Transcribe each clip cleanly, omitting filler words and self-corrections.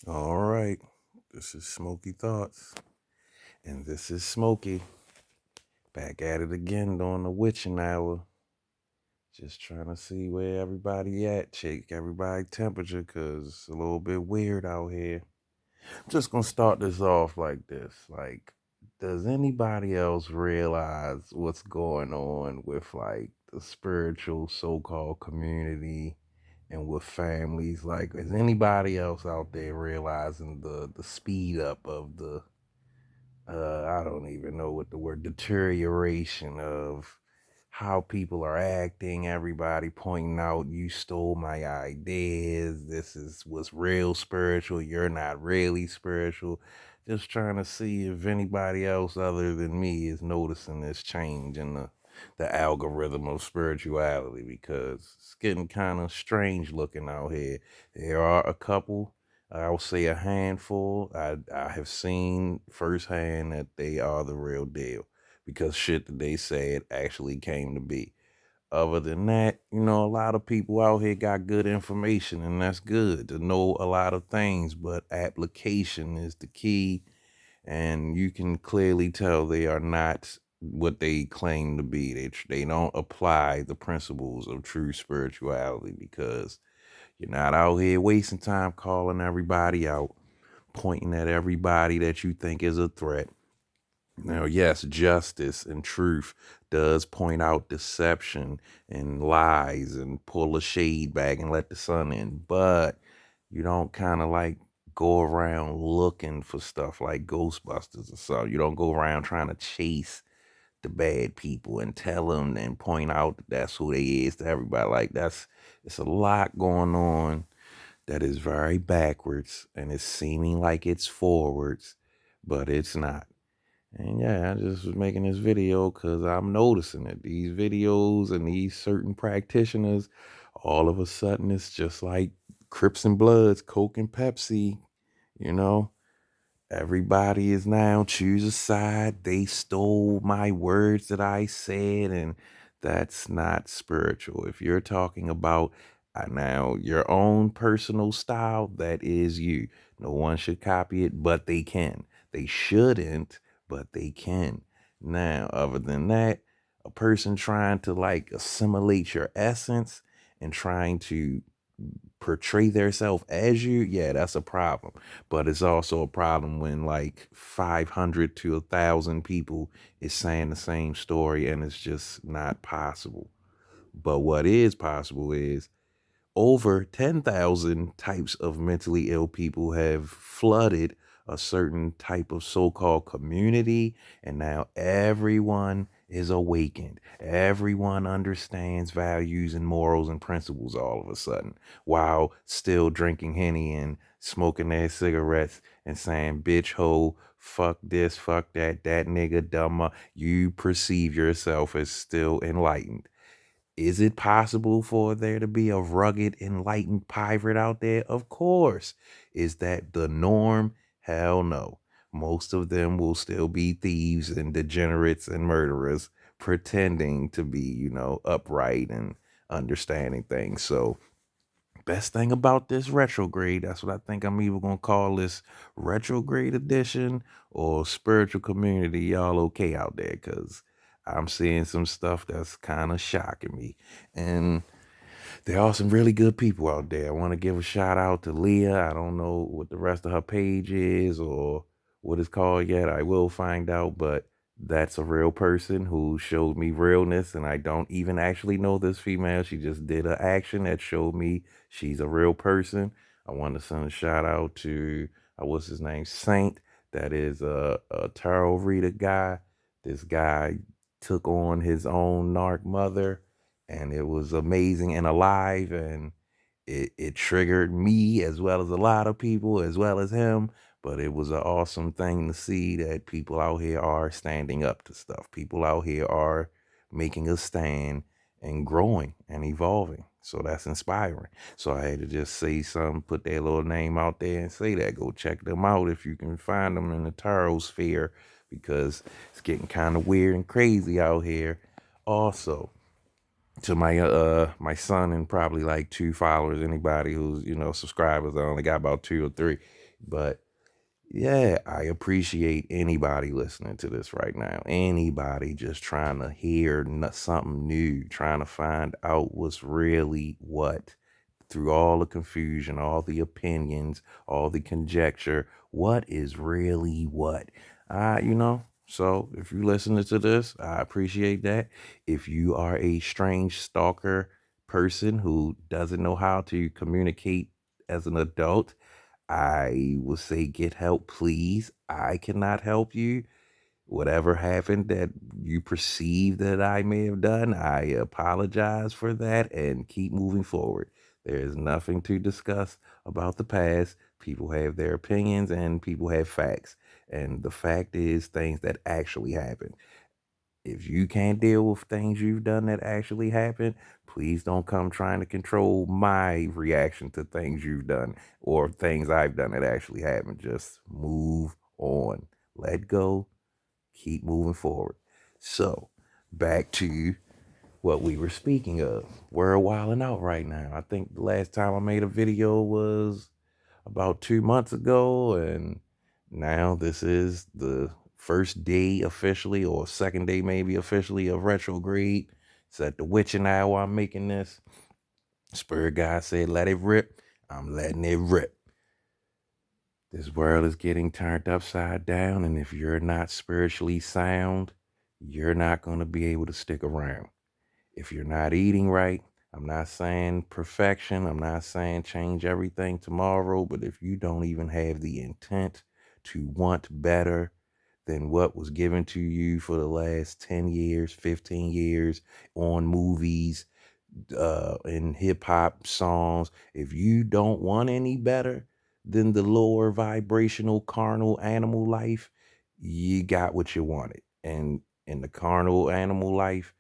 All right, this is Smoky Thoughts, and this is Smokey back at it again during the witching hour. Just trying to see where everybody at, check everybody temperature, cause it's a little bit weird out here. I'm just gonna start this off like this: does anybody else realize what's going on with the spiritual so-called community? And with families, is anybody else out there realizing the speed up of the I don't even know what the word deterioration of how people are acting, everybody pointing out you stole my ideas, this is what's real spiritual, you're not really spiritual. Just trying to see if anybody else other than me is noticing this change in the algorithm of spirituality, because it's getting kind of strange looking out here. There are a couple, I'll say a handful, I have seen firsthand that they are the real deal, because shit that they said actually came to be. Other than that, a lot of people out here got good information, and that's good to know a lot of things, but application is the key. And you can clearly tell they are not what they claim to be. They don't apply the principles of true spirituality, because you're not out here wasting time calling everybody out, pointing at everybody that you think is a threat. Now, yes, justice and truth does point out deception and lies and pull a shade back and let the sun in, but you don't kind of go around looking for stuff like Ghostbusters or something. You don't go around trying to chase the bad people and tell them and point out that that's who they is to everybody. It's a lot going on that is very backwards, and it's seeming like it's forwards, but it's not. And yeah, I just was making this video because I'm noticing it. These videos and these certain practitioners, all of a sudden, it's just like Crips and Bloods, Coke and Pepsi, you know? Everybody is now choose a side. They stole my words that I said, and that's not spiritual. If you're talking about now your own personal style, that is you. No one should copy it, but they can. They shouldn't, but they can. Now, other than that, a person trying to assimilate your essence and trying to portray theirself as you, yeah, that's a problem. But it's also a problem when 500 to 1,000 people is saying the same story, and it's just not possible. But what is possible is over 10,000 types of mentally ill people have flooded a certain type of so-called community, and now everyone is awakened. Everyone understands values and morals and principles all of a sudden, while still drinking Henny and smoking their cigarettes and saying, bitch, ho, fuck this, fuck that, that nigga, dumber. You perceive yourself as still enlightened. Is it possible for there to be a rugged, enlightened pirate out there? Of course. Is that the norm? Hell no. Most of them will still be thieves and degenerates and murderers pretending to be, upright and understanding things. So, best thing about this retrograde, that's what I think I'm either going to call this retrograde edition or spiritual community. Y'all okay out there? Because I'm seeing some stuff that's kind of shocking me. And there are some really good people out there. I want to give a shout out to Leah. I don't know what the rest of her page is or what it's called yet. I will find out, but that's a real person who showed me realness, and I don't even actually know this female. She just did an action that showed me she's a real person. I want to send a shout out to what's his name, Saint. That is a tarot reader guy. This guy took on his own narc mother, and it was amazing and alive, and it triggered me as well as a lot of people as well as him. But it was an awesome thing to see that people out here are standing up to stuff. People out here are making a stand and growing and evolving. So that's inspiring. So I had to just say something, put their little name out there and say that. Go check them out if you can find them in the tarot sphere, because it's getting kind of weird and crazy out here. Also, to my son and probably like two followers, anybody who's subscribers, I only got about two or three. But yeah, I appreciate anybody listening to this right now. Anybody just trying to hear something new, trying to find out what's really what through all the confusion, all the opinions, all the conjecture. What is really what? So if you listening to this, I appreciate that. If you are a strange stalker person who doesn't know how to communicate as an adult, I will say get help, please. I cannot help you. Whatever happened that you perceive that I may have done, I apologize for that and keep moving forward. There is nothing to discuss about the past. People have their opinions and people have facts. And the fact is things that actually happened. If you can't deal with things you've done that actually happened, please don't come trying to control my reaction to things you've done or things I've done that actually happened. Just move on. Let go. Keep moving forward. So, back to what we were speaking of. We're wilding out right now. I think the last time I made a video was about 2 months ago, and now this is the first day officially, or second day maybe officially, of retrograde. It's at the witching hour I'm making this. Spirit guy said, let it rip. I'm letting it rip. This world is getting turned upside down, and if you're not spiritually sound, you're not going to be able to stick around. If you're not eating right, I'm not saying perfection, I'm not saying change everything tomorrow, but if you don't even have the intent to want better than what was given to you for the last 10 years, 15 years on movies, in hip hop songs, if you don't want any better than the lower vibrational carnal animal life, you got what you wanted. And in the carnal animal life,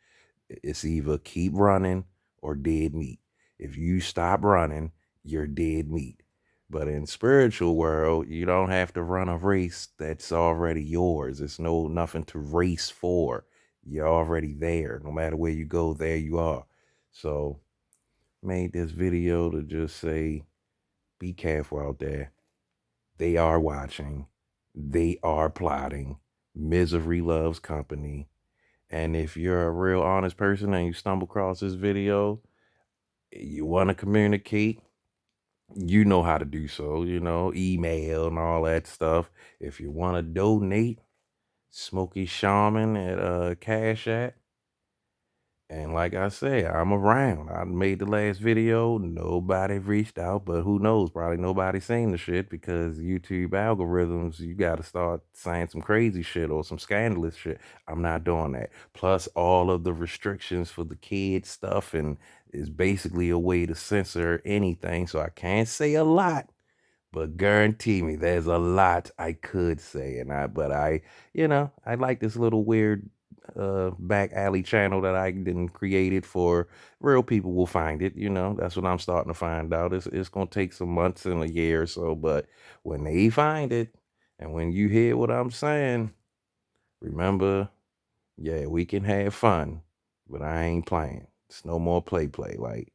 it's either keep running or dead meat. If you stop running, you're dead meat. But in spiritual world, you don't have to run a race that's already yours. It's nothing to race for. You're already there. No matter where you go, there you are. So made this video to just say, be careful out there. They are watching. They are plotting. Misery loves company. And if you're a real honest person and you stumble across this video, you want to communicate, you know how to do so, email and all that stuff. If you want to donate, Smokey Shaman at Cash App. And like I say, I'm around. I made the last video. Nobody reached out, but who knows? Probably nobody seen the shit because YouTube algorithms, you got to start saying some crazy shit or some scandalous shit. I'm not doing that. Plus, all of the restrictions for the kids stuff and is basically a way to censor anything. So I can't say a lot, but guarantee me there's a lot I could say. I like this little weird back alley channel that I didn't created for real people will find it. That's what I'm starting to find out. It's gonna take some months and a year or so, but when they find it and when you hear what I'm saying, remember, yeah, we can have fun, but I ain't playing. It's no more play. Like,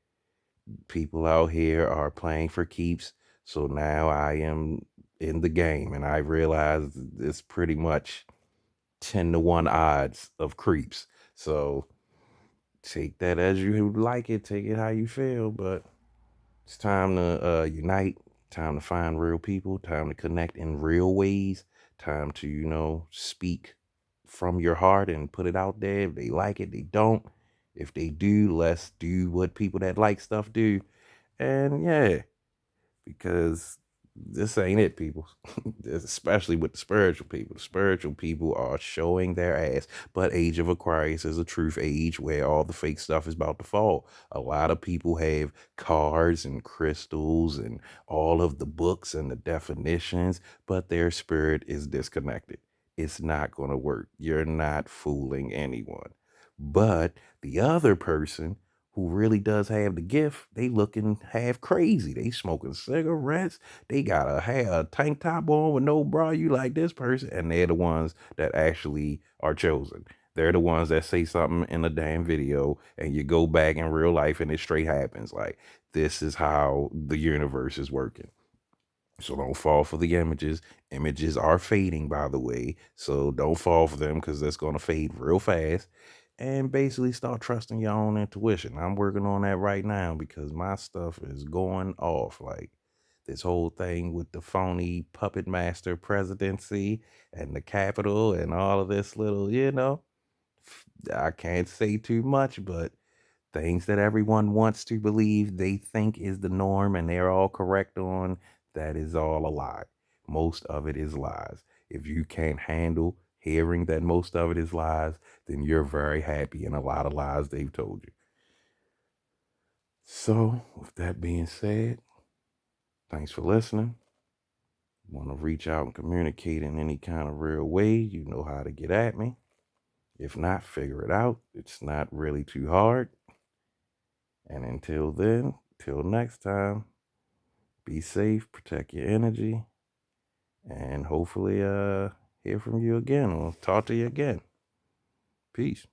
people out here are playing for keeps. So now I am in the game and I realize it's pretty much 10-1 odds of creeps. So take that as you like it, take it how you feel, but it's time to unite, time to find real people, time to connect in real ways, time to, speak from your heart and put it out there. If they like it, they don't. If they do, let's do what people that like stuff do. And yeah, because this ain't it, people. Especially with the spiritual people. The spiritual people are showing their ass. But Age of Aquarius is a truth age where all the fake stuff is about to fall. A lot of people have cards and crystals and all of the books and the definitions, but their spirit is disconnected. It's not going to work. You're not fooling anyone. But the other person who really does have the gift, they looking half crazy. They smoking cigarettes. They got a tank top on with no bra. You like this person. And they're the ones that actually are chosen. They're the ones that say something in a damn video and you go back in real life and it straight happens. Like, this is how the universe is working. So don't fall for the images. Images are fading, by the way. So don't fall for them because that's going to fade real fast. And basically start trusting your own intuition. I'm working on that right now because my stuff is going off. Like this whole thing with the phony puppet master presidency and the Capitol and all of this little, I can't say too much, but things that everyone wants to believe they think is the norm and they're all correct on, that is all a lie. Most of it is lies. If you can't handle hearing that most of it is lies, then you're very happy in a lot of lies they've told you. So, with that being said, thanks for listening. Want to reach out and communicate in any kind of real way, you know how to get at me. If not, figure it out. It's not really too hard. And until then, till next time, be safe, protect your energy, and hopefully hear from you again or talk to you again. Peace.